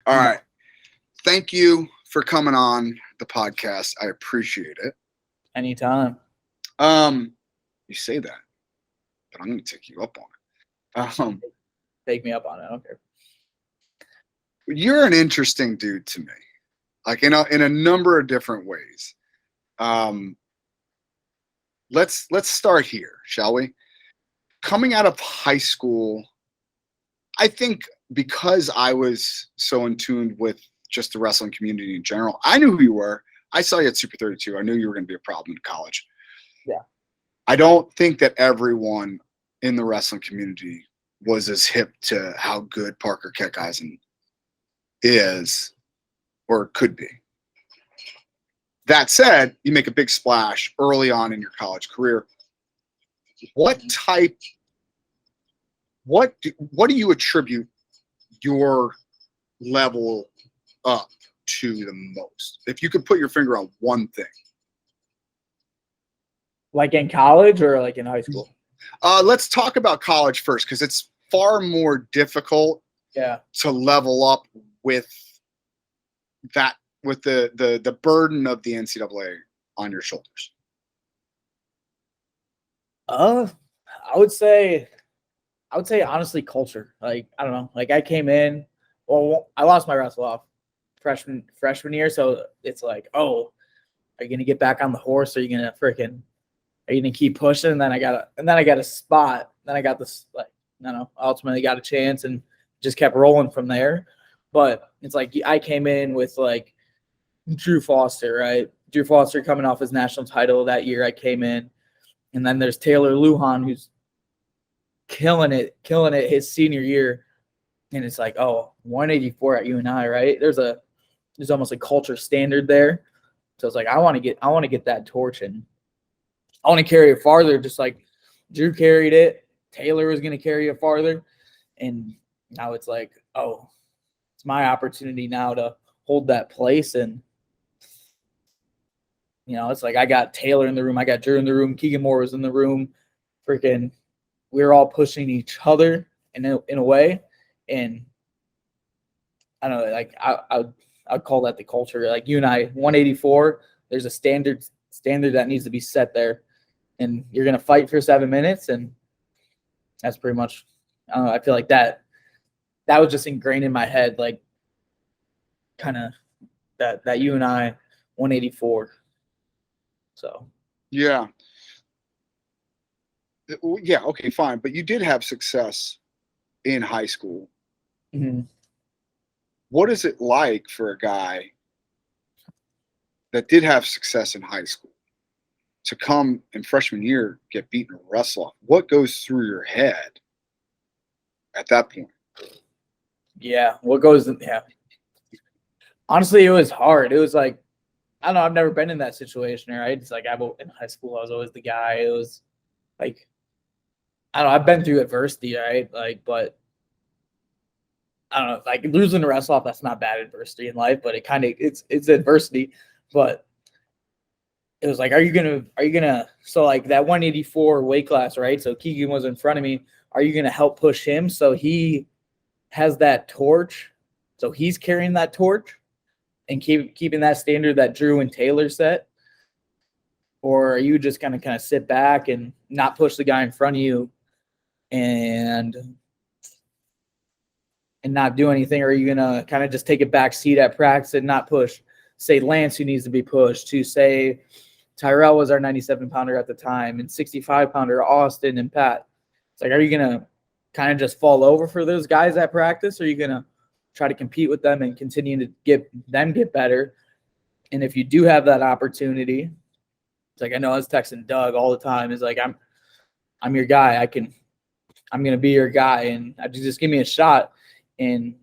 All right. Thank you for coming on the podcast. I appreciate it. Anytime. You say that, but I'm going to take you up on it. Take me up on it. I don't care. You're an interesting dude to me, like in a number of different ways. Let's start here, shall we? Coming out of high school, I think because I was so in tune with just the wrestling community in general, I knew who you were. I saw you at Super 32. I knew you were going to be a problem in college. Yeah. I don't think that everyone in the wrestling community was as hip to how good Parker Keckeisen is or could be. That said, you make a big splash early on in your college career. What do you attribute your level up to the most? If you could put your finger on one thing. Like in college or like in high school? Let's talk about college first, because it's far more difficult to level up with that, with the burden of the NCAA on your shoulders. I would say honestly culture. Like, I don't know. Like I came in, well, I lost my wrestle off freshman year, so it's like, oh, are you gonna get back on the horse? Or are you gonna keep pushing? And then I got a spot. Then I got this, like, I don't know, ultimately got a chance and just kept rolling from there. But it's like I came in with like Drew Foster, right? Drew Foster coming off his national title that year. I came in, and then there's Taylor Lujan, who's killing it his senior year. And it's like, oh, 184 at UNI, right? There's almost a culture standard there. So it's like, I want to get that torch, and I want to carry it farther, just like Drew carried it. Taylor was going to carry it farther. And now it's like, oh, it's my opportunity now to hold that place. And, it's like I got Taylor in the room. I got Drew in the room. Keegan Moore was in the room. We were all pushing each other in a way. And I don't know, like I'd call that the culture. Like UNI 184, there's a standard that needs to be set there. And you're going to fight for 7 minutes. And that's pretty much, I don't know, I feel like that was just ingrained in my head, like kind of that UNI 184. So. Yeah. Yeah. Okay, fine. But you did have success in high school. Mm-hmm. What is it like for a guy that did have success in high school to come in freshman year, get beaten in a wrestle-off? What goes through your head at that point? Yeah. Honestly, it was hard. It was like, I don't know, I've never been in that situation, right? It's like in high school, I was always the guy. It was like, I don't know, I've been through adversity, right? Like, but I don't know, like losing a wrestle off, that's not bad adversity in life, but it's adversity. But it was like, are you gonna so like that 184 weight class, right? So Keegan was in front of me. Are you gonna help push him so he has that torch? So he's carrying that torch and keeping that standard that Drew and Taylor set? Or are you just gonna kind of sit back and not push the guy in front of you and not do anything? Or are you gonna kind of just take a back seat at practice and not push, say, Lance, who needs to be pushed, to say Tyrell was our 97-pounder at the time, and 65-pounder Austin and Pat? It's like, are you gonna kind of just fall over for those guys at practice, or are you gonna try to compete with them and continue to get better? And if you do have that opportunity, it's like, I know I was texting Doug all the time. It's like, I'm your guy. I'm going to be your guy, and just give me a shot. And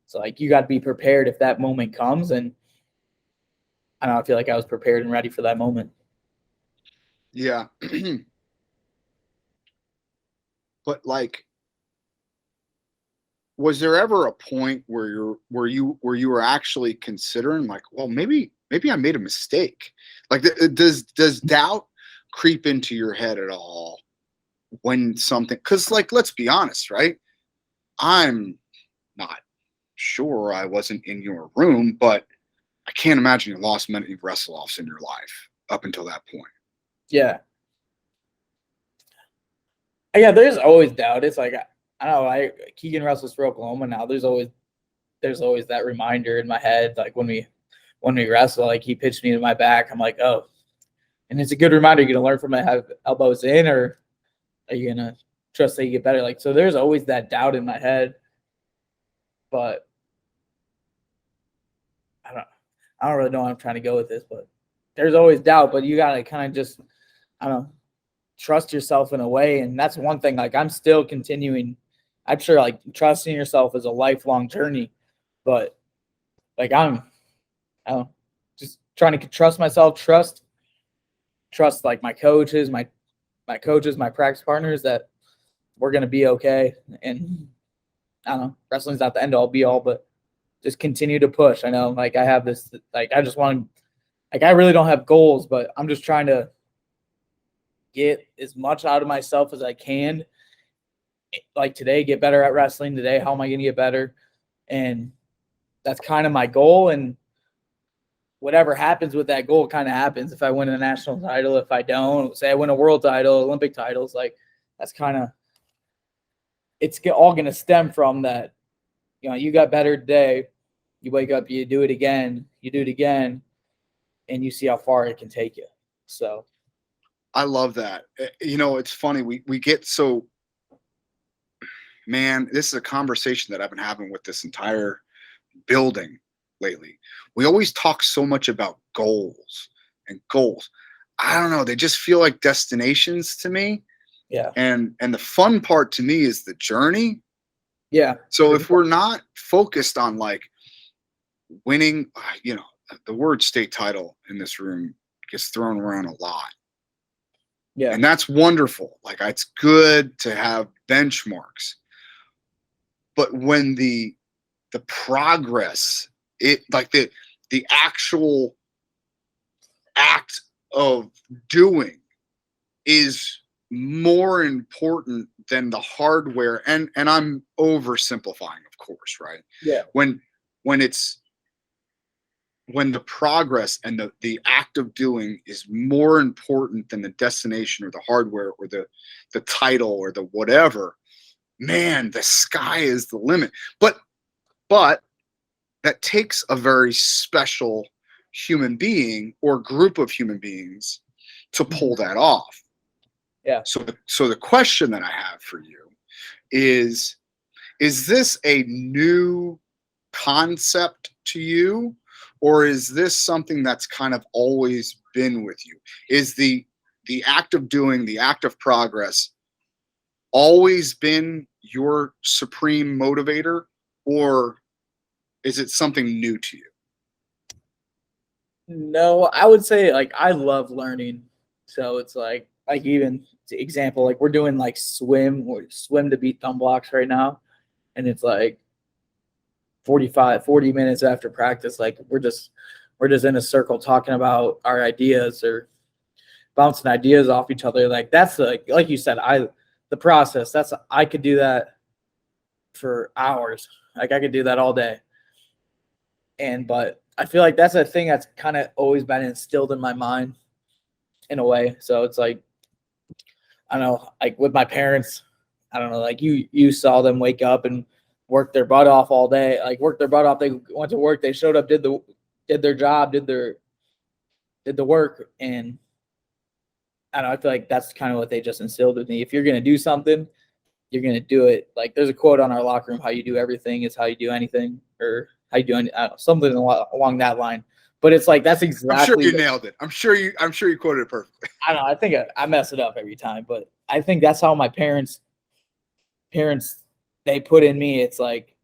it's like, you got to be prepared if that moment comes. And I don't know, I feel like I was prepared and ready for that moment. Yeah. But like, was there ever a point where you were actually considering, like, well, maybe I made a mistake? Like, does doubt creep into your head at all when something? Because, like, let's be honest, right? I'm not sure I wasn't in your room, but I can't imagine you lost many wrestle-offs in your life up until that point. Yeah. Yeah, there's always doubt. It's like I don't know. Keegan wrestles for Oklahoma now. There's always that reminder in my head. Like when we wrestle, like he pitched me to my back. I'm like, oh, and it's a good reminder. You're gonna learn from it. Have elbows in, or are you gonna trust that you get better? Like so, there's always that doubt in my head. But I don't really know where I'm trying to go with this. But there's always doubt. But you gotta kind of just I don't know. Trust yourself in a way, and that's one thing. Like I'm still continuing. I'm sure like trusting yourself is a lifelong journey, but like I don't know, just trying to trust myself, trust like my coaches, my practice partners that we're gonna be okay. And I don't know, wrestling's not the end all be all, but just continue to push. I know, like I have this, like I just want, like I really don't have goals, but I'm just trying to get as much out of myself as I can. Like today, get better at wrestling. Today, how am I going to get better? And that's kind of my goal. And whatever happens with that goal kind of happens. If I win a national title, if I don't, say I win a world title, Olympic titles, like that's kind of, it's all going to stem from that. You know, you got better today. You wake up, you do it again, and you see how far it can take you. So. I love that. You know, it's funny. We get so, man, this is a conversation that I've been having with this entire building lately. We always talk so much about goals and goals. I don't know. They just feel like destinations to me. Yeah. And the fun part to me is the journey. Yeah. So if we're not focused on like winning, you know, the word state title in this room gets thrown around a lot. Yeah. And that's wonderful. Like it's good to have benchmarks. But when the progress, it like the actual act of doing is more important than the hardware. And I'm oversimplifying, of course, right? Yeah. When the progress and the act of doing is more important than the destination or the hardware or the title or the whatever, man, the sky is the limit. But that takes a very special human being or group of human beings to pull that off. Yeah. So the question that I have for you is this a new concept to you? Or is this something that's kind of always been with you? Is the act of doing, the act of progress, always been your supreme motivator, or is it something new to you? No, I would say like I love learning. So it's like even example, like we're doing like swim to beat thumb blocks right now. And it's like 40 minutes after practice, like we're just in a circle talking about our ideas or bouncing ideas off each other. Like that's like you said, the process, I could do that for hours. Like I could do that all day. But I feel like that's a thing that's kind of always been instilled in my mind in a way. So it's like, I don't know, like with my parents, I don't know, like you saw them wake up and work their butt off all day, like work their butt off. They went to work, they showed up, did their job, did the work. And I don't know, I feel like that's kind of what they just instilled in me. If you're going to do something, you're going to do it. Like there's a quote on our locker room, how you do everything is how you do anything, or how you do I don't know, something along that line. But it's like, that's exactly. I'm sure you nailed it. I'm sure you quoted it perfectly. I don't know. I think I mess it up every time, but I think that's how my parents, they put in me. It's like,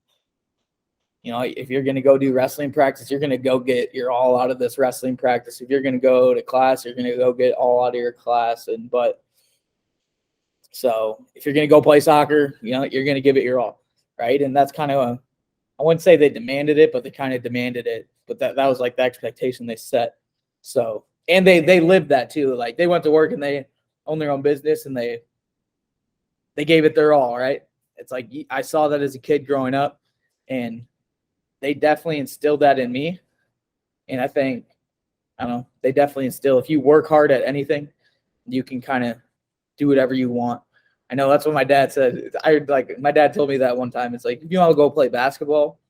you know, if you're going to go do wrestling practice, you're going to go get your all out of this wrestling practice. If you're going to go to class, you're going to go get all out of your class. So if you're going to go play soccer, you know, you're going to give it your all. Right. And that's kind of I wouldn't say they demanded it, but they kind of demanded it. But that was like the expectation they set. So, and they lived that too. Like they went to work and they own their own business and they gave it their all. Right. It's like, I saw that as a kid growing up, and they definitely instilled that in me. And I think, I don't know, they definitely instill, if you work hard at anything, you can kind of do whatever you want. I know that's what my dad said. My dad told me that one time. It's like, if you want to go play basketball,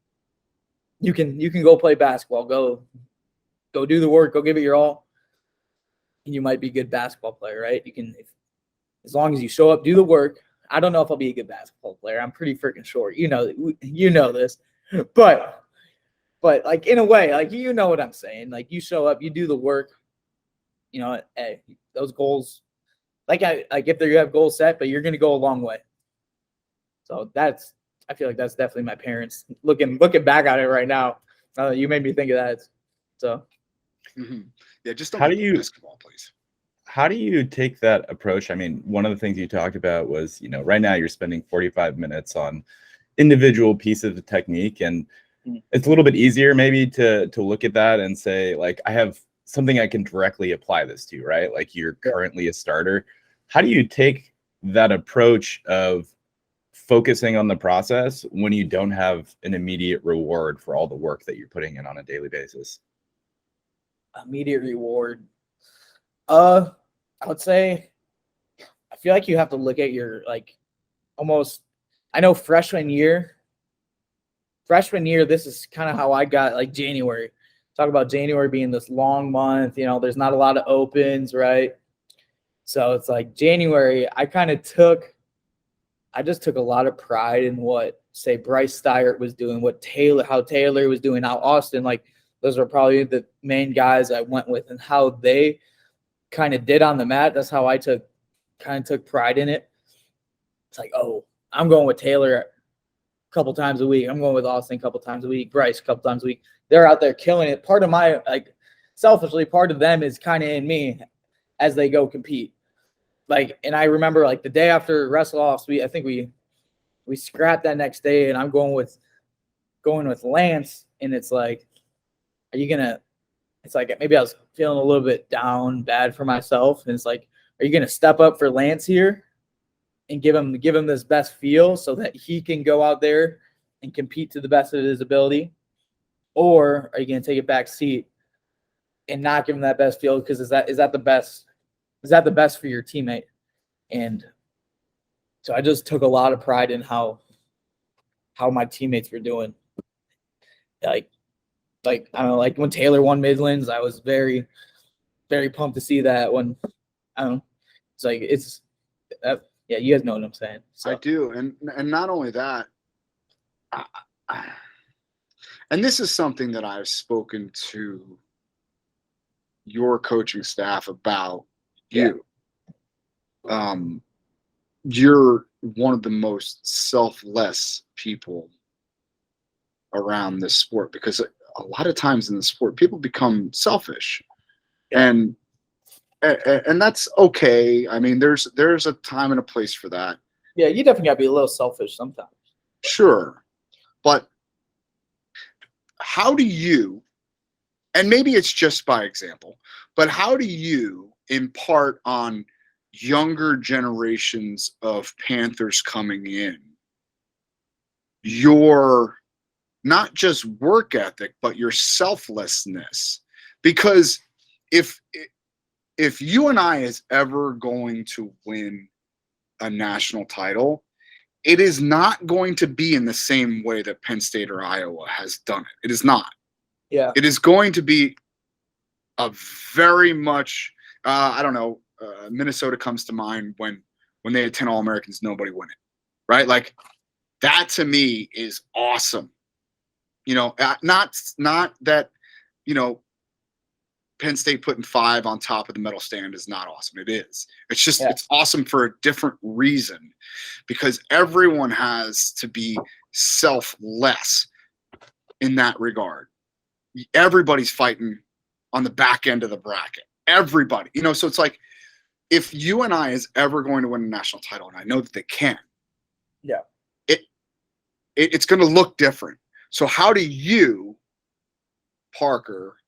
you can go play basketball. Go do the work, go give it your all. And you might be a good basketball player, right? You can, as long as you show up, do the work. I don't know if I'll be a good basketball player. I'm pretty freaking short. You know this. But like, in a way, like, you know what I'm saying? Like, you show up, you do the work, hey, those goals, like if you have goals set, but you're going to go a long way. So I feel like that's definitely my parents. Looking back at it right now, you made me think of that. So, yeah, just don't play basketball, please. How do you take that approach? I mean, one of the things you talked about was, right now you're spending 45 minutes on individual pieces of technique, and it's a little bit easier maybe to look at that and say, like, I have something I can directly apply this to, right? Like, you're currently a starter. How do you take that approach of focusing on the process when you don't have an immediate reward for all the work that you're putting in on a daily basis? Immediate reward. I would say, I feel like you have to look at your, like, almost, I know freshman year, this is kind of how I got, like, January. Talk about January being this long month, there's not a lot of opens, right? So it's like January, I just took a lot of pride in what, say, Bryce Steyert was doing, how Taylor was doing, how Austin, like, those are probably the main guys I went with, and how they kind of did on the mat. That's how I took pride in it. It's like, oh, I'm going with Taylor a couple times a week. I'm going with Austin a couple times a week. Bryce a couple times a week. They're out there killing it. Part of my, like, selfishly, part of them is kind of in me as they go compete. Like, and I remember, like, the day after wrestle-offs, I think we scrapped that next day, and I'm going with Lance, and it's like, it's like, maybe I was feeling a little bit down, bad for myself. And it's like, are you going to step up for Lance here and give him this best feel so that he can go out there and compete to the best of his ability? Or are you going to take a back seat and not give him that best feel? Because is that the best? Is that the best for your teammate? And so I just took a lot of pride in how my teammates were doing. Like, I don't know, like when Taylor won Midlands, I was very, very pumped to see that. When, I don't know, it's like, yeah, you guys know what I'm saying. So. I do. And not only that, and this is something that I've spoken to your coaching staff about you. You're one of the most selfless people around this sport, because a lot of times in the sport, people become selfish, and that's okay. I mean, there's a time and a place for that. Yeah, you definitely gotta be a little selfish sometimes. Sure, but how do you, and maybe it's just by example, but how do you impart on younger generations of Panthers coming in your not just work ethic, but your selflessness? Because if UNI is ever going to win a national title, it is not going to be in the same way that Penn State or Iowa has done it. It is not. Yeah. It is going to be a very much, I don't know, Minnesota comes to mind when they had 10 All-Americans, nobody won it, right? Like, that to me is awesome. Not that, Penn State putting 5 on top of the medal stand is not awesome. It is. It's just, It's awesome for a different reason, because everyone has to be selfless in that regard. Everybody's fighting on the back end of the bracket. Everybody, so it's like, if UNI is ever going to win a national title, and I know that they can, it's going to look different. So how do you, Parker,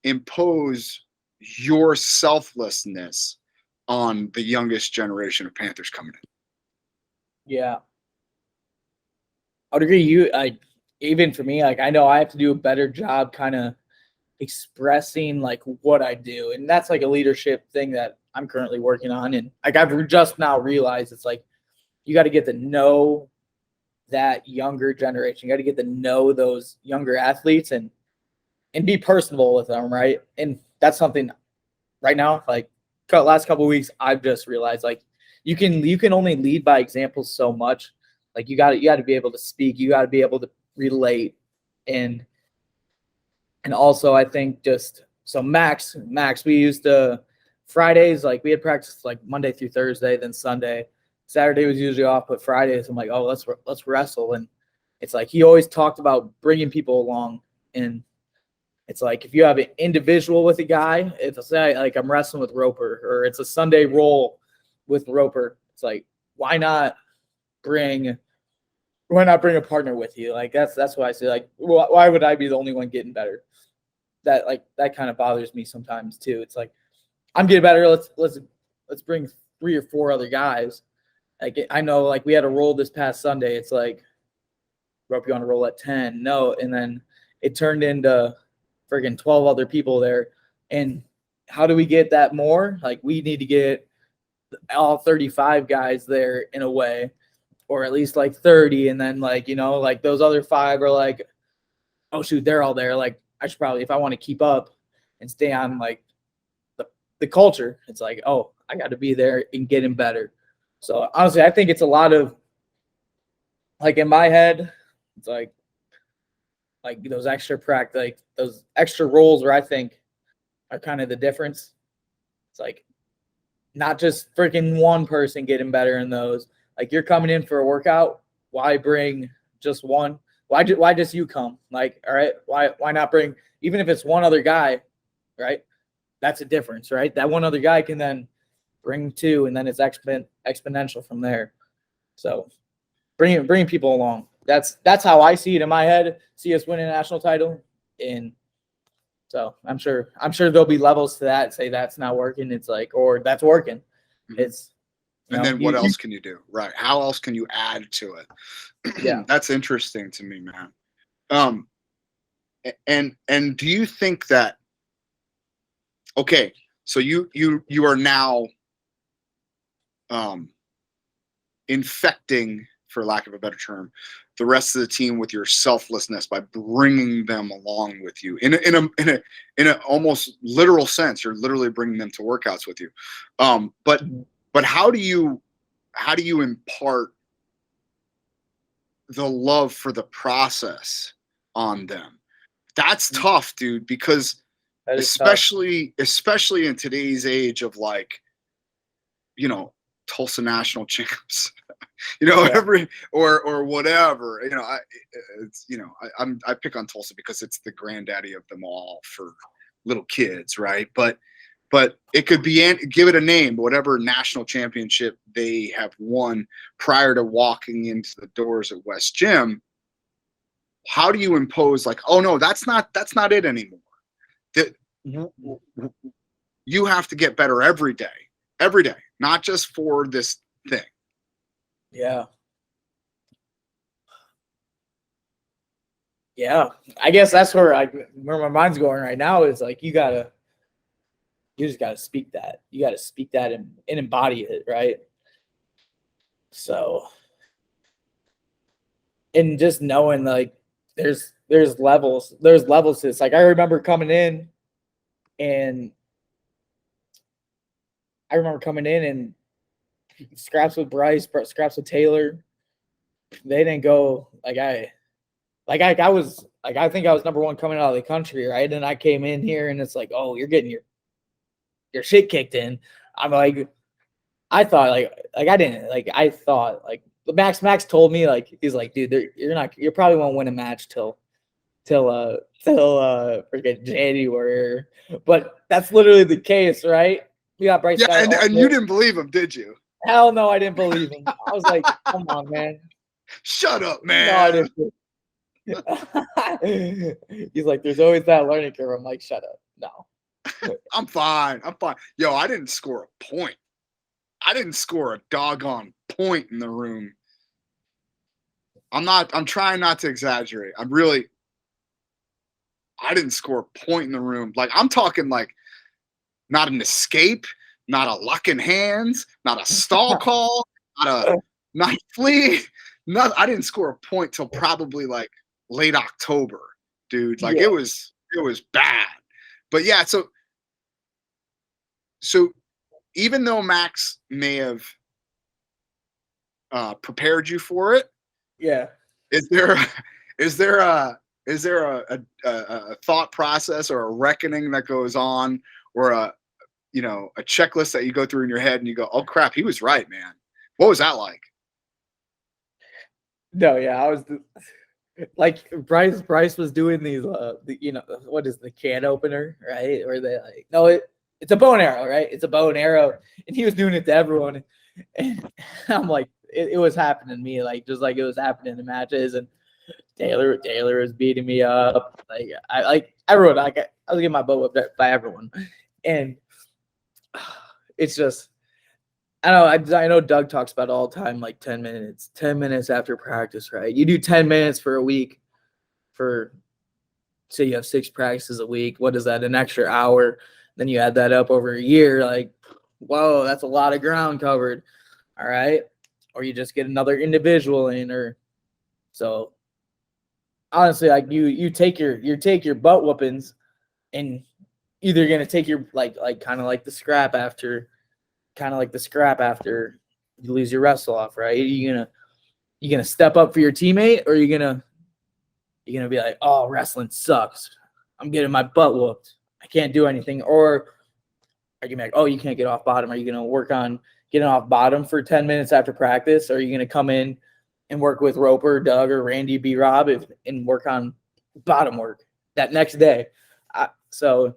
impose your selflessness on the youngest generation of Panthers coming in? Yeah, I would agree. even for me, like I know I have to do a better job kind of expressing like what I do. And that's like a leadership thing that I'm currently working on. And like I've just now realized it's like you got to get to know that younger generation. You got to get to know those younger athletes and be personable with them, right? And that's something right now, like last couple of weeks, I've just realized like you can only lead by example so much. Like you got to be able to speak, you got to be able to relate, and also I think just so Max, we used to Fridays, like we had practice like Monday through Thursday, then Sunday. Saturday was usually off, but Fridays I'm like, oh, let's wrestle. And it's like he always talked about bringing people along. And it's like if you have an individual with a guy, if it's like I'm wrestling with Roper or it's a Sunday roll with Roper, it's like why not bring a partner with you? Like that's why I say like why would I be the only one getting better? That kind of bothers me sometimes too. It's like I'm getting better. Let's bring 3 or 4 other guys. Like I know, like we had a roll this past Sunday. It's like, Rope, you want to roll at 10? No, and then it turned into friggin' 12 other people there. And how do we get that more? Like we need to get all 35 guys there in a way, or at least like 30. And then like like those other 5 are like, oh shoot, they're all there. Like I should probably, if I want to keep up and stay on like the culture, it's like, oh, I got to be there and getting better. So honestly, I think it's a lot of like in my head, it's like those extra practice, like those extra roles where I think are kind of the difference. It's like not just freaking one person getting better in those. Like you're coming in for a workout, why bring just one? Why just you come? Like, all right, why not bring, even if it's one other guy, right? That's a difference, right? That one other guy can then bring 2, and then it's exponential from there. So bringing people along. That's how I see it in my head. See us winning a national title, and so I'm sure there'll be levels to that. Say that's not working. It's like, or that's working. It's and then what else can you do? Right? How else can you add to it? Yeah, that's interesting to me, man. And do you think that? Okay, so you are now infecting, for lack of a better term, the rest of the team with your selflessness by bringing them along with you in a almost literal sense. You're literally bringing them to workouts with you. But how do you impart the love for the process on them? That's tough, dude, because especially in today's age of like, Tulsa national champs, every or whatever, I pick on Tulsa because it's the granddaddy of them all for little kids, right? But it could be, give it a name, whatever national championship they have won prior to walking into the doors at West Gym. How do you impose like, oh no, that's not it anymore? You have to get better every day, not just for this thing. Yeah. I guess that's where my mind's going right now is like, you just gotta speak that. You gotta speak that and embody it, right? So, and just knowing like there's levels to this. Like I remember coming in and scraps with Bryce, scraps with Taylor. They didn't go I think I was number 1 coming out of the country, right? And I came in here and it's like, oh, you're getting your shit kicked in. I'm like, I thought I thought Max told me like, he's like, dude, you probably won't win a match till freaking January. But that's literally the case, right? We got Bryce. Yeah, and you didn't believe him, did you? Hell no, I didn't believe him. I was like, come on, man. Shut up, man. No, I didn't. He's like, there's always that learning curve. I'm like, shut up. No. I'm fine. Yo, I didn't score a point. I didn't score a doggone point in the room. I'm trying not to exaggerate. I didn't score a point in the room. Like, I'm talking like not an escape, not a luck in hands, not a stall call, not a flee. I didn't score a point till probably like late October, dude. Like it was bad. But yeah, so even though Max may have prepared you for it, is there a thought process or a reckoning that goes on, or a checklist that you go through in your head and you go, oh crap, he was right, man? What was that like? No, yeah, I was like Bryce was doing these what is the can opener, right? Or they like, no, it's a bow and arrow, right? It's a bow and arrow, and he was doing it to everyone, and I'm like, it was happening to me, like just like it was happening in matches, and Taylor was beating me up, like I was getting my bow whipped by everyone, and it's just, I don't know. I know Doug talks about it all the time, like 10 minutes after practice, right? You do 10 minutes for a week say you have 6 practices a week. What is that? An extra hour. Then you add that up over a year. Like, whoa, that's a lot of ground covered. All right. Or you just get another individual in, so honestly, like you take your butt whoopings, and either going to take your like kind of like the scrap after you lose your wrestle off, right? You gonna step up for your teammate, or you gonna be like, oh, wrestling sucks, I'm getting my butt whooped, I can't do anything? Or are you gonna be like, oh, you can't get off bottom? Are you gonna work on getting off bottom for 10 minutes after practice? Or are you gonna come in and work with Roper, Doug, or Randy B. Rob and work on bottom work that next day? So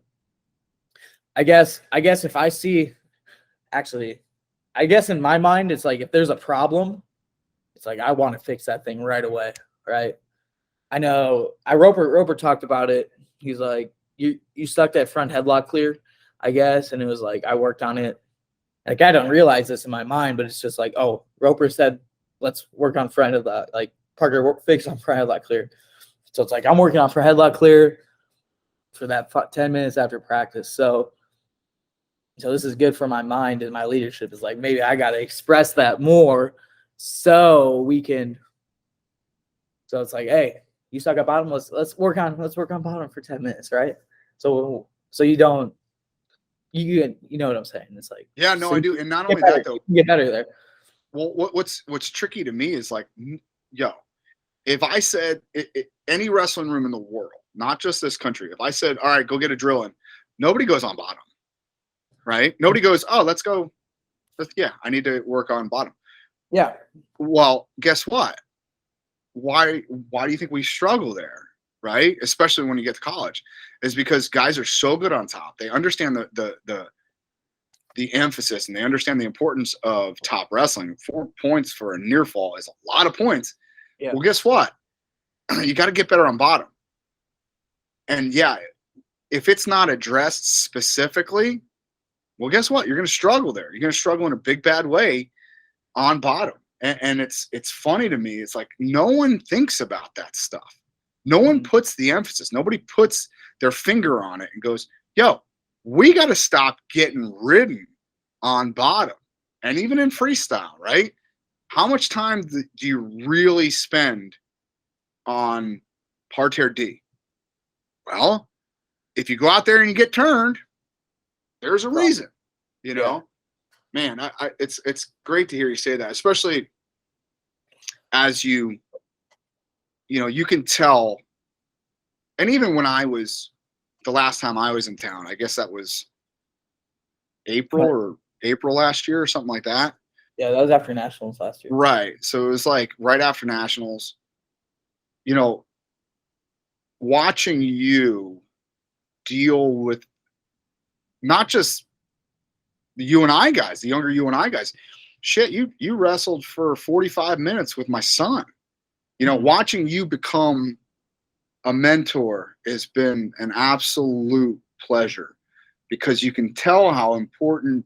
I guess if I see, actually, I guess in my mind, it's like if there's a problem, it's like I want to fix that thing right away, right? I know Roper talked about it. He's like, you stuck that front headlock clear, I guess, and it was like I worked on it. Like, I don't realize this in my mind, but it's just like, oh, Roper said let's work on front headlock. Like, Parker fix on front headlock clear. So it's like I'm working on front headlock clear for that 10 minutes after practice. So this is good for my mind, and my leadership is like, maybe I got to express that more so we can. So it's like, hey, you suck at bottom. Let's work on bottom for 10 minutes, right? So you don't, you know what I'm saying? It's like, yeah, no, so I do. And not only that, though, you get better there. Well, what's tricky to me is like, yo, if I said any wrestling room in the world, not just this country, if I said, all right, go get a drill in, nobody goes on bottom, right? Nobody goes, oh, let's go. I need to work on bottom. Yeah. Well, guess what? Why do you think we struggle there, right? Especially when you get to college, is because guys are so good on top. They understand the emphasis, and they understand the importance of top wrestling. 4 points for a near fall is a lot of points. Yeah. Well, guess what? You got to get better on bottom. And yeah, if it's not addressed specifically, well, guess what? You're going to struggle there. You're going to struggle in a big, bad way on bottom. And it's funny to me. It's like no one thinks about that stuff. No one puts the emphasis. Nobody puts their finger on it and goes, yo, we got to stop getting ridden on bottom. And even in freestyle, right? How much time do you really spend on parterre D? Well, if you go out there and you get turned, there's a reason, you know. Yeah. Man, it's great to hear you say that, especially as you can tell. And even when the last time I was in town, I guess that was April last year or something like that. Yeah, that was after Nationals last year. Right. So it was like right after Nationals, watching you deal with not just the UNI guys, the younger UNI guys. Shit, you wrestled for 45 minutes with my son. Watching you become a mentor has been an absolute pleasure, because you can tell how important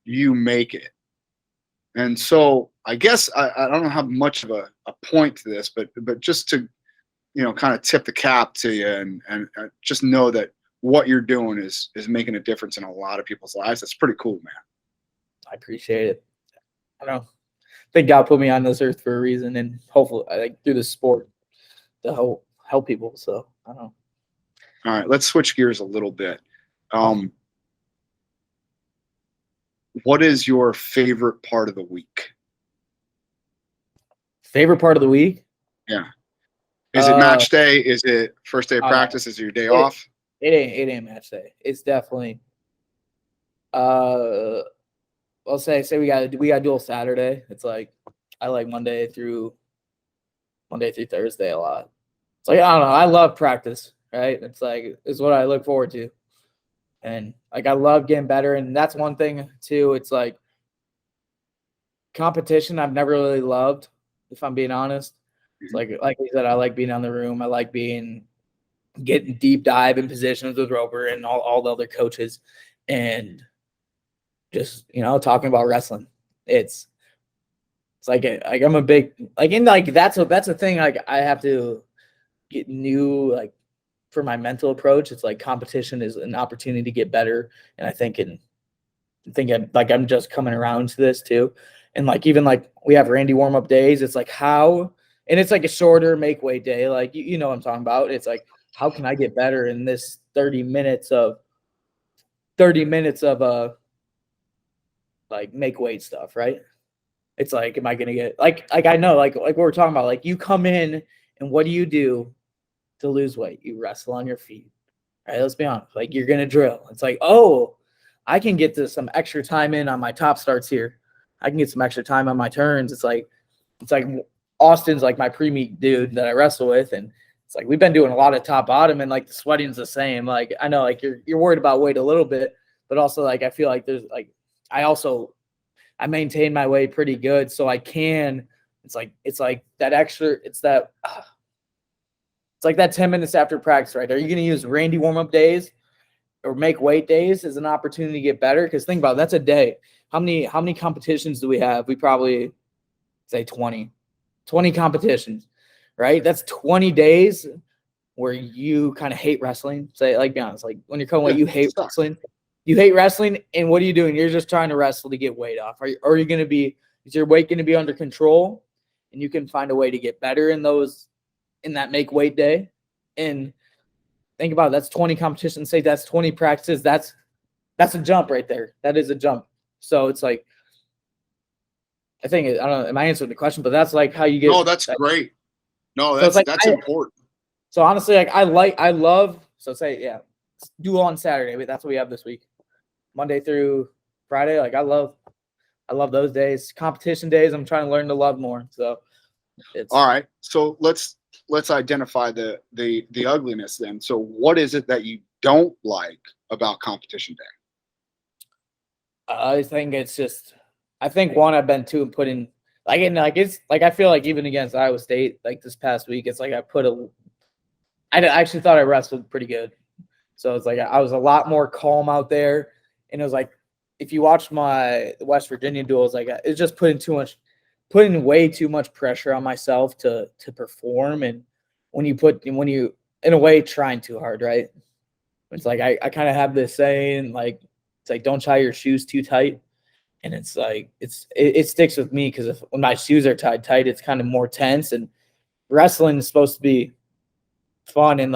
you make it. And so I guess I don't have much of a point to this, but just to, kind of tip the cap to you and just know that what you're doing is making a difference in a lot of people's lives. That's pretty cool, man. I appreciate it. I don't know. I think God put me on this earth for a reason, and hopefully, through the sport to help people. So I don't know. All right, let's switch gears a little bit. What is your favorite part of the week? Favorite part of the week? Yeah. Is it match day? Is it first day of practice? Is it your day off? It ain't match day. It's definitely I'll say we got dual Saturday. It's like I like Monday through Thursday a lot. It's like I don't know. I love practice, right? It's what I look forward to. And I love getting better. And that's one thing too. It's like competition I've never really loved, if I'm being honest. It's like I said, I like being on the room. I like getting deep dive in positions with Roper and all the other coaches and just, talking about wrestling. It's like I'm a big, that's a thing. I have to get new, for my mental approach. It's like competition is an opportunity to get better. And I think I'm just coming around to this too. And even we have Randy warm-up days. It's like and it's like a shorter make weight day. Like, you know what I'm talking about. It's like, how can I get better in this 30 minutes of make weight stuff, right? It's like, am I going to get I know, like what we're talking about, like you come in and what do you do to lose weight? You wrestle on your feet. All right, let's be honest. Like you're going to drill. It's like, oh, I can get some extra time in on my top starts here. I can get some extra time on my turns. It's like Austin's like my pre-meet dude that I wrestle with. And it's like, we've been doing a lot of top bottom and the sweating's the same. Like, I know you're worried about weight a little bit, but also I feel like there's I maintain my weight pretty good. So I can, it's like that extra, it's like that 10 minutes after practice, right? Are you going to use Randy warm-up days or make weight days as an opportunity to get better? Because think about it, that's a day. How many competitions do we have? We probably say 20 competitions, right? That's 20 days where you kind of hate wrestling. Say, be honest, when you're coming weight, you hate wrestling. You hate wrestling, and what are you doing? You're just trying to wrestle to get weight off. Is your weight going to be under control, and you can find a way to get better in that make weight day? And think about it, that's 20 competitions. Say that's 20 practices. That's a jump right there. That is a jump. So it's like, I think, I don't know, am I answering the question? But that's how you get. No, that's great. No, that's important. So honestly, I love, so say, yeah, dual on Saturday. But that's what we have this week. Monday through Friday. I love those days. Competition days, I'm trying to learn to love more. So it's all right. So let's identify the ugliness then. So what is it that you don't like about competition day? I think it's just, one, I've been too put in, I feel like even against Iowa State, this past week, it's I actually thought I wrestled pretty good. So it's I was a lot more calm out there. And it was if you watch the West Virginia duels, it's just putting way too much pressure on myself to perform. And when you, in a way, trying too hard, right? It's I kind of have this saying, it's don't tie your shoes too tight. And it's it sticks with me because when my shoes are tied tight, it's kind of more tense. And wrestling is supposed to be fun and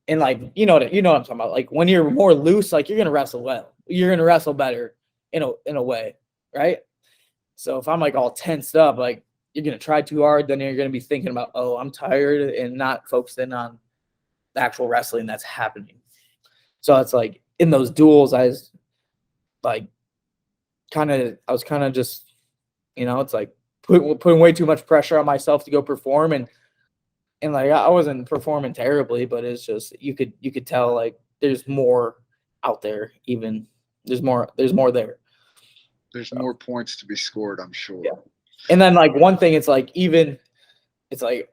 you know what I'm talking about. When you're more loose, you're gonna wrestle well. You're gonna wrestle better in a way, right? So if I'm all tensed up, you're gonna try too hard, then you're gonna be thinking about, oh, I'm tired, and not focusing on the actual wrestling that's happening. So it's in those duels, I was kind of just, it's putting way too much pressure on myself to go perform, and I wasn't performing terribly, but it's just you could tell there's more out there. Even there's more there. There's more points to be scored, I'm sure. Yeah. And then one thing, it's I'm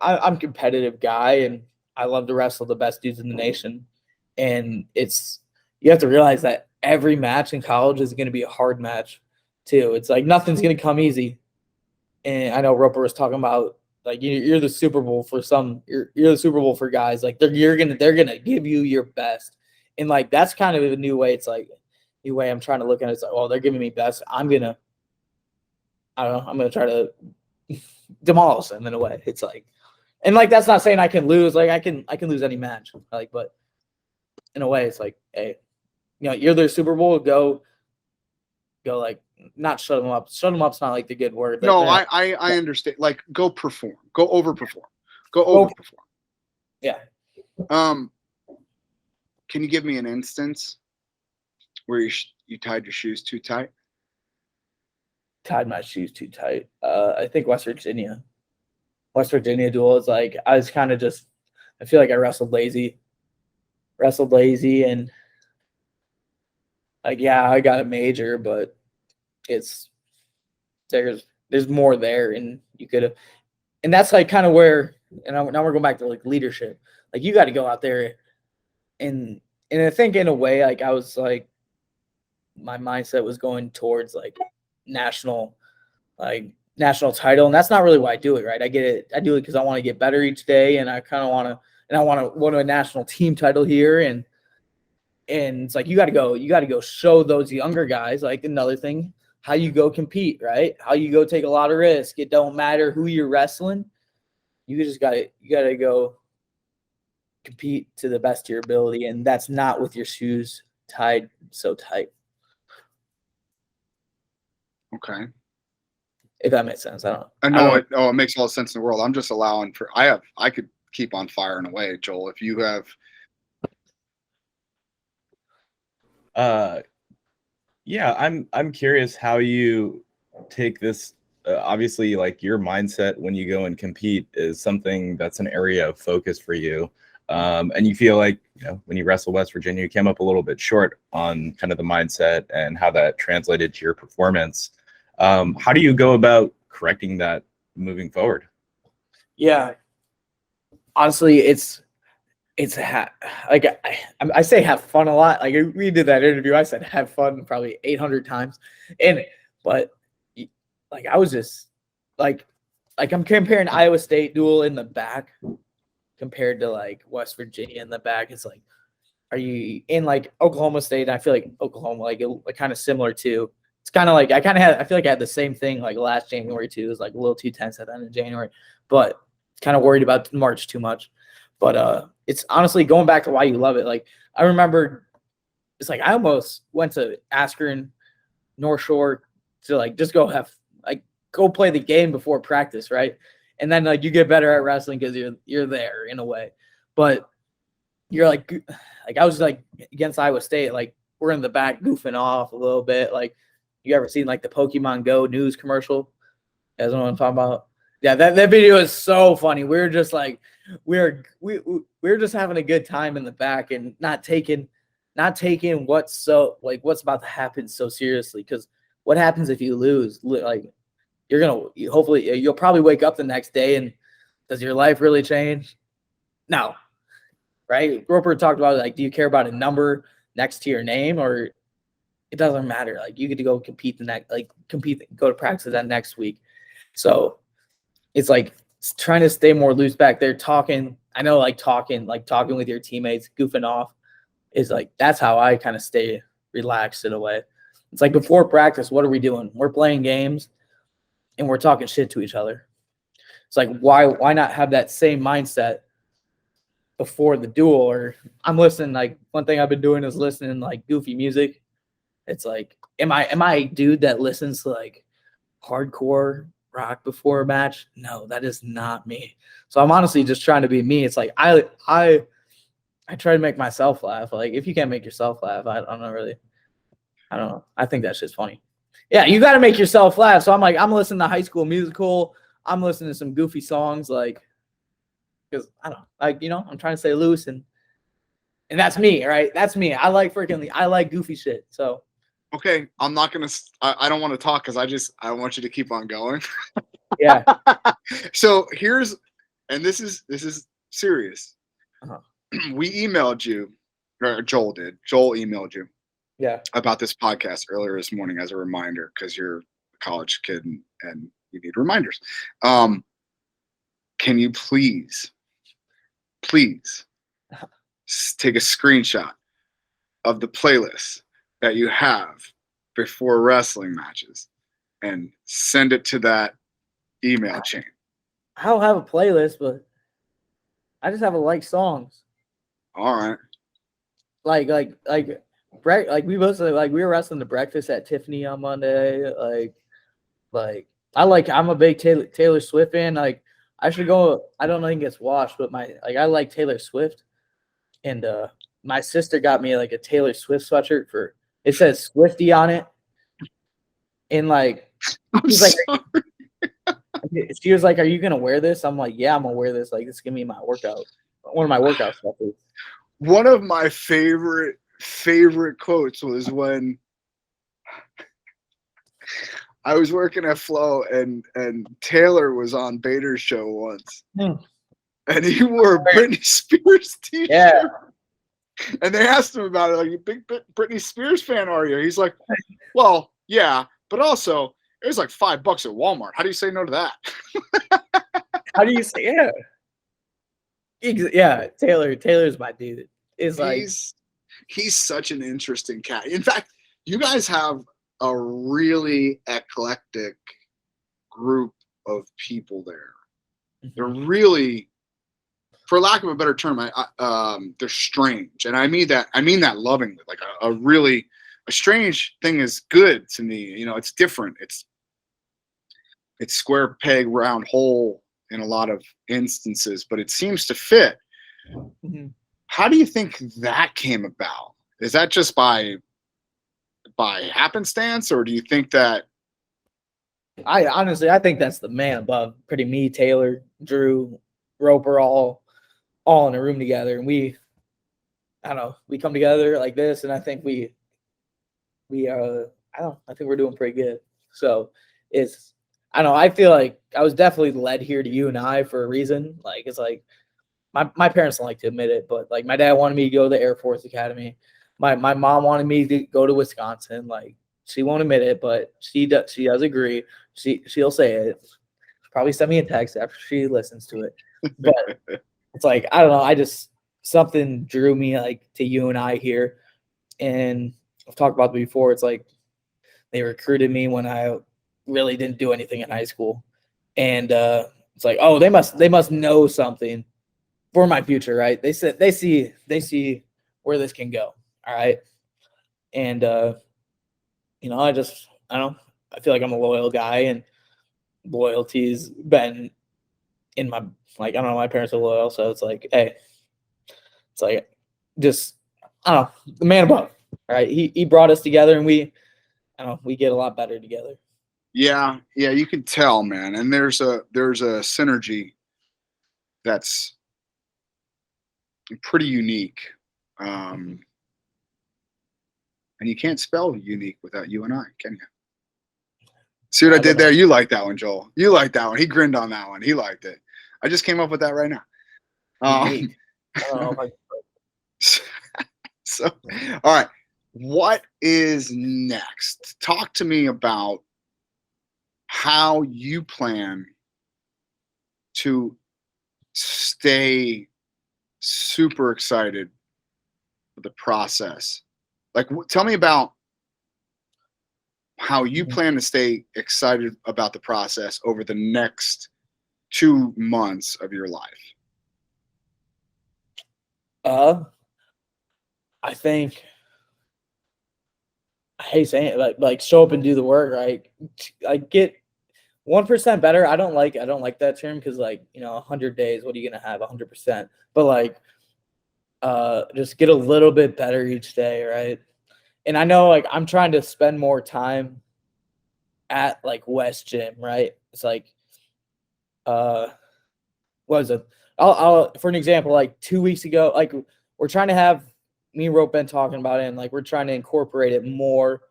a competitive guy and I love to wrestle the best dudes in the nation. And you have to realize that every match in college is going to be a hard match too. It's like nothing's gonna come easy. And I know Roper was talking about like you're the Super Bowl for some. You're the Super Bowl for guys. Like they're gonna give you your best. And like that's kind of a new way. It's like new way I'm trying to look at it. It's like, oh, they're giving me best. I don't know. I'm gonna try to demolish them in a way. It's like, and like that's not saying I can lose. Like I can lose any match. Like, but in a way, it's like, hey, you're their Super Bowl. Go like not shut them up. Shut them up's not like the good word. No, Like, I understand. Like go perform. Go overperform. Go overperform. Yeah. Can you give me an instance where you tied your shoes too tight? Tied my shoes too tight. I think West Virginia duel is like I was kind of just I feel like I wrestled lazy and like yeah I got a major, but it's there's more there and you could have, and that's like kind of where, and now we're going back to like leadership. Like you got to go out there and I think in a way like I was like my mindset was going towards like national title, and that's not really why I do it, right? I get it. I do it because I want to get better each day, and I kind of want to, and I want to win a national team title here, and it's like you got to go show those younger guys. Like another thing, how you go compete, right? How you go take a lot of risk. It don't matter who you're wrestling. You just got to go compete to the best of your ability, and that's not with your shoes tied so tight. Okay. If that makes sense. I don't know. I know it. Oh, it makes all the sense in the world. I'm just allowing for. I could keep on firing away, Joel. If you have. Yeah, I'm curious how you take this. Obviously, like your mindset when you go and compete is something that's an area of focus for you. And you feel like, when you wrestle West Virginia, you came up a little bit short on kind of the mindset and how that translated to your performance. How do you go about correcting that moving forward? Yeah, honestly, like I say have fun a lot. Like we did that interview, I said have fun probably 800 times, but like I was just like I'm comparing Iowa State duel in the back compared to like West Virginia in the back. It's like, are you in like Oklahoma State? I feel like Oklahoma like kind of similar too. It's kind of like I feel like I had the same thing like last January too. It was like a little too tense at the end of January, but kind of worried about March too much. But it's honestly going back to why you love it. Like I remember, it's like I almost went to Askren, North Shore to like just go play the game before practice, right? And then like you get better at wrestling because you're there in a way. But you're like I was like against Iowa State, like we're in the back goofing off a little bit. Like you ever seen like the Pokemon Go news commercial? You guys know what I'm talking about? Yeah, that video is so funny. We were just like we're just having a good time in the back and not taking what's about to happen so seriously. Because what happens if you lose? Like you'll probably wake up the next day and does your life really change? No, right? Roper talked about like, do you care about a number next to your name, or it doesn't matter? Like you get to go compete go to practice that next week. So it's like trying to stay more loose back there, talking. I know talking with your teammates, goofing off is like, that's how I kind of stay relaxed in a way. It's like before practice, what are we doing? We're playing games and we're talking shit to each other. It's like, why not have that same mindset before the duel? Or I'm listening, like one thing I've been doing is listening like goofy music. It's like, am I a dude that listens to like hardcore rock before a match? No, that is not me. So I'm honestly just trying to be me. It's like I try to make myself laugh. Like if you can't make yourself laugh, I don't know. I think that shit's funny. Yeah, you got to make yourself laugh. So I'm listening to High School Musical. I'm listening to some goofy songs, like, because I don't I'm trying to stay loose and that's me, right? That's me. I like goofy shit. So okay, I'm not gonna. I don't want to talk because I want you to keep on going. Yeah. So this is serious. Uh-huh. We emailed you, or Joel did. Joel emailed you. Yeah. about this podcast earlier this morning as a reminder, because you're a college kid and you need reminders. Can you please take a screenshot of the playlist that you have before wrestling matches and send it to that email chain? I don't have a playlist, but I just have songs. All right. Like we mostly we were wrestling the breakfast at Tiffany on Monday. I'm a big Taylor Swift fan. Like I should go. I don't think it's washed, but I like Taylor Swift, and my sister got me like a Taylor Swift sweatshirt it says Swifty on it, and she was like, "Are you gonna wear this?" I'm like, "Yeah, I'm gonna wear this. Like, it's gonna be my workout. One of my workout stuff." One of my favorite quotes was when I was working at Flow and Taylor was on Bader's show once, and he wore a Britney Spears t-shirt. Yeah. And they asked him about it, like, "You big Britney Spears fan, are you?" He's like, "Well, yeah, but also it was like $5 at Walmart. How do you say no to that?" How do you say yeah? Yeah, Taylor's my dude. He's such an interesting cat. In fact, you guys have a really eclectic group of people there. They're really, for lack of a better term, they're strange, and I mean that lovingly. Like a strange thing is good to me. You know, it's different. It's square peg, round hole in a lot of instances, but it seems to fit. Mm-hmm. How do you think that came about? Is that just by happenstance, or do you think that? I think that's the man above. Pretty me, Taylor, Drew, Roper, all in a room together, and we come together like this, and I think I think we're doing pretty good. So I feel like I was definitely led here to you and I for a reason. Like it's like my parents don't like to admit it, but like my dad wanted me to go to the Air Force Academy. My mom wanted me to go to Wisconsin. Like she won't admit it, but she does agree. She'll say it. She'll probably send me a text after she listens to it. But it's like I don't know. Something drew me like to you and I here, and I've talked about it before. It's like they recruited me when I really didn't do anything in high school, and it's like, oh, they must know something for my future, right? They said they see where this can go. All right. And I feel like I'm a loyal guy, and loyalty's been in my, like, I don't know, my parents are loyal, so it's like, hey, it's like just I don't know, the man above. All right. He brought us together, and we get a lot better together. Yeah, you can tell, man. And there's a synergy that's pretty unique. And you can't spell unique without you and I, can you? See what I did there? You like that one, Joel. You like that one. He grinned on that one. He liked it. I just came up with that right now. I don't know So, all right. What is next? Talk to me about how you plan to stay super excited for the process. Like, tell me about how you plan to stay excited about the process over the next 2 months of your life. I think I hate saying it, like show up and do the work, right? I get 1% better. I don't like that term because, like, 100 days, what are you gonna have 100%? But like, just get a little bit better each day, right? And I know, like, I'm trying to spend more time at like West Gym, right? It's like, what is it? I'll for an example, like 2 weeks ago, like we're trying to have me and Rope been talking about it, and like we're trying to incorporate it more.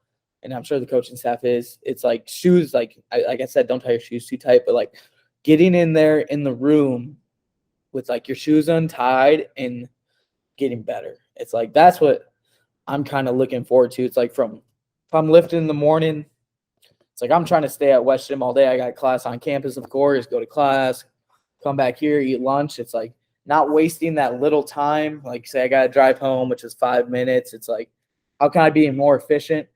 And I'm sure the coaching staff is. It's like shoes, like I said, don't tie your shoes too tight, but like getting in there in the room with like your shoes untied and getting better. It's like that's what I'm kind of looking forward to. It's like if I'm lifting in the morning, it's like I'm trying to stay at West Gym all day. I got class on campus, of course, go to class, come back here, eat lunch. It's like not wasting that little time. Like say I got to drive home, which is 5 minutes. It's like, how can I be more efficient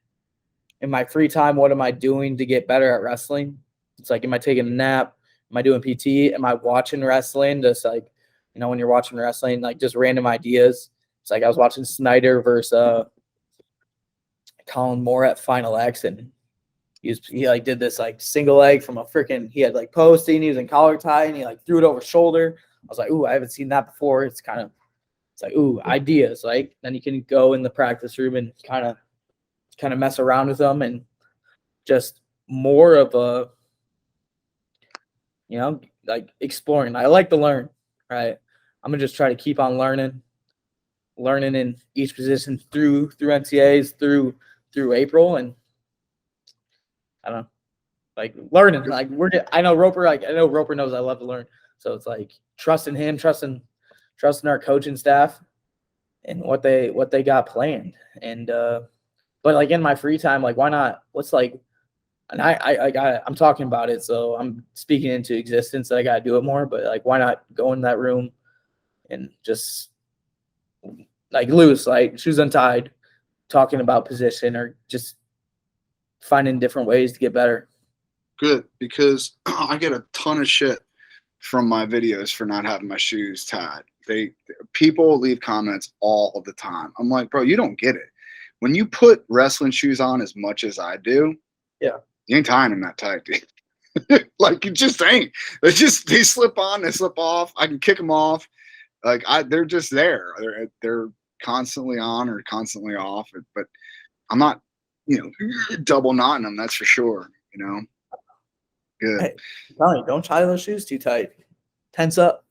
in my free time? What am I doing to get better at wrestling? It's like, am I taking a nap? Am I doing PT? Am I watching wrestling? Just like, when you're watching wrestling, like just random ideas. It's like I was watching Snyder versus Colin Moore at Final X, and he like did this like single leg from a freaking, he had like posting, he was in collar tie, and he like threw it over shoulder. I was like, ooh, I haven't seen that before. It's like, ooh, ideas. Like then you can go in the practice room and kind of mess around with them, and just more of a, like exploring. I like to learn, right? I'm gonna just try to keep on learning in each position through NCAAs through April, and I don't know, like learning. Like I know Roper knows I love to learn, so it's like trusting him, trusting our coaching staff, and what they got planned. And but like in my free time, like why not? What's like, and I'm talking about it, so I'm speaking into existence that I got to do it more. But like, why not go in that room and just like loose, like shoes untied, talking about position, or just finding different ways to get better. Good, because I get a ton of shit from my videos for not having my shoes tied. People leave comments all the time. I'm like, bro, you don't get it. When you put wrestling shoes on as much as I do, yeah, you ain't tying them that tight, dude. Like you just ain't. They slip on, they slip off. I can kick them off. Like they're just there. They're constantly on or constantly off. But I'm not, double knotting them. That's for sure. Good. Hey, I'm telling you, don't tie those shoes too tight. Tense up.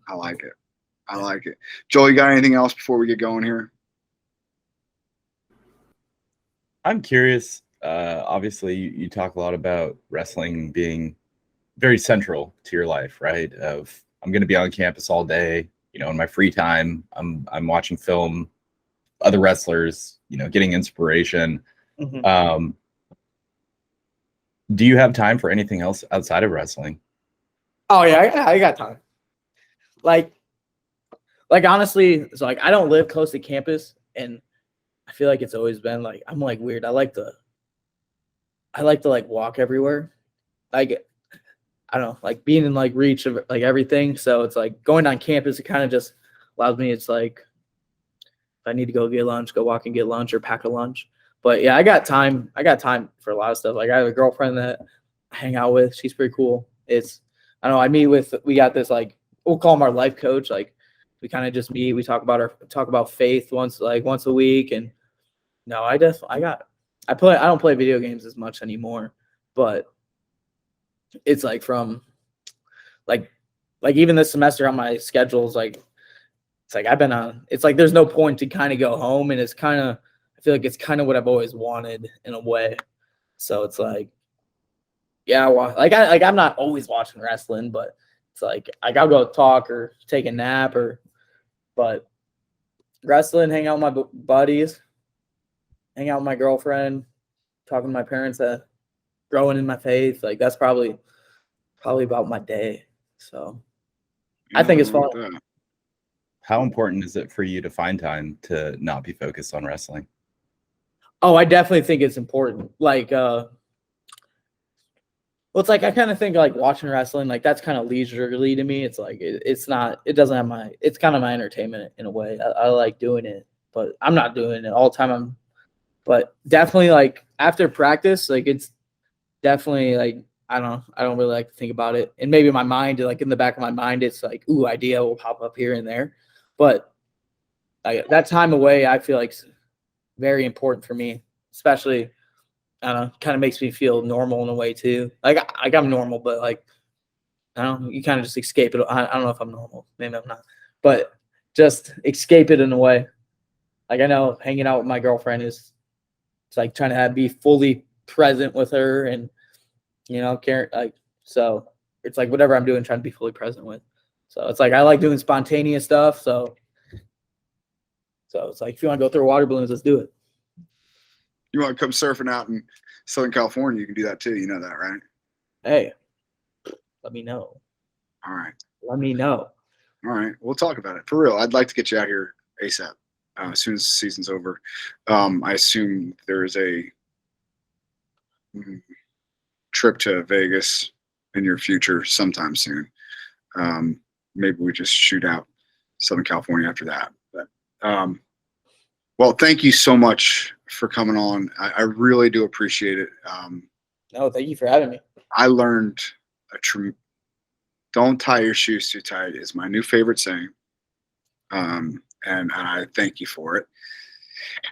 I like it. Joel, you got anything else before we get going here? I'm curious. Obviously, you talk a lot about wrestling being very central to your life, right? I'm going to be on campus all day. In my free time, I'm watching film, other wrestlers, getting inspiration. Mm-hmm. Do you have time for anything else outside of wrestling? Oh yeah, I got time. Like honestly, it's like I don't live close to campus, and I feel like it's always been like I'm like weird. I like to like walk everywhere. Like I don't know, like being in like reach of like everything. So it's like going on campus, it kind of just allows me. It's like if I need to go get lunch, go walk and get lunch or pack a lunch. But yeah, I got time for a lot of stuff. Like I have a girlfriend that I hang out with. She's pretty cool. I don't know, we got this like, we'll call him our life coach. Like we kind of just meet, we talk about faith once a week. And no, I don't play video games as much anymore, but it's like from like even this semester on my schedules, like it's like I've been on, it's like there's no point to kind of go home, and it's kind of, I feel like it's kind of what I've always wanted in a way. So it's like, yeah, I'm not always watching wrestling, but it's like I gotta go talk or take a nap but wrestling, hang out with my buddies, hang out with my girlfriend, talking to my parents, growing in my faith. Like that's probably about my day. So I think it's fun. How important is it for you to find time to not be focused on wrestling? Oh, I definitely think it's important. Like, well, it's like I kind of think like watching wrestling, like that's kind of leisurely to me. It's like it's kind of my entertainment in a way. I like doing it, but I'm not doing it all the time. But definitely like after practice, like it's definitely like I don't really like to think about it. And maybe my mind, like in the back of my mind, it's like, ooh, idea will pop up here and there. But that time away, I feel like is very important for me, especially, I don't know, kind of makes me feel normal in a way too. Like I'm normal, but like, I don't know, you kind of just escape it. I don't know if I'm normal. Maybe I'm not. But just escape it in a way. Like I know hanging out with my girlfriend it's like trying to be fully present with her and, care, like, so it's like whatever I'm doing, trying to be fully present with. So it's like I like doing spontaneous stuff. So So it's like, if you want to go throw water balloons, let's do it. You want to come surfing out in Southern California, you can do that too. You know that, right? Hey, let me know. All right. Let me know. All right. We'll talk about it. For real, I'd like to get you out here ASAP as soon as the season's over. I assume there is a trip to Vegas in your future sometime soon. Maybe we just shoot out Southern California after that. But well, thank you so much for coming on. I really do appreciate it. No, thank you for having me. I learned don't tie your shoes too tight is my new favorite saying. And I thank you for it.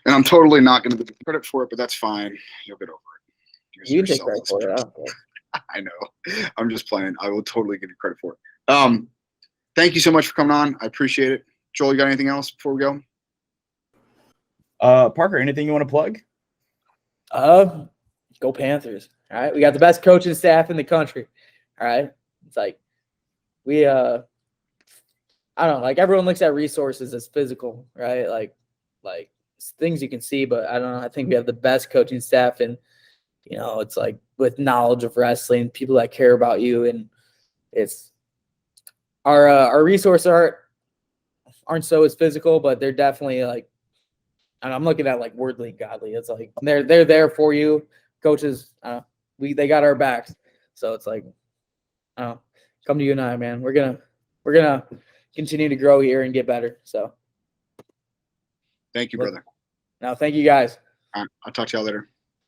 And I'm totally not going to give credit for it, but that's fine. You'll get over it. You can take credit for it. I don't care. I know. I'm just playing. I will totally give you credit for it. Thank you so much for coming on. I appreciate it. Joel, you got anything else before we go? Parker, anything you want to plug? Go Panthers. All right. We got the best coaching staff in the country. All right. It's like we I don't know, like everyone looks at resources as physical, right? Like things you can see, but I don't know. I think we have the best coaching staff, and it's like with knowledge of wrestling, people that care about you, and it's our resources aren't so as physical, but they're definitely like, and I'm looking at like worldly godly. It's like they're there for you. Coaches, they got our backs. So it's like, come to you and I, man. We're gonna continue to grow here and get better. So thank you, brother. Now, thank you guys. All right, I'll talk to y'all later.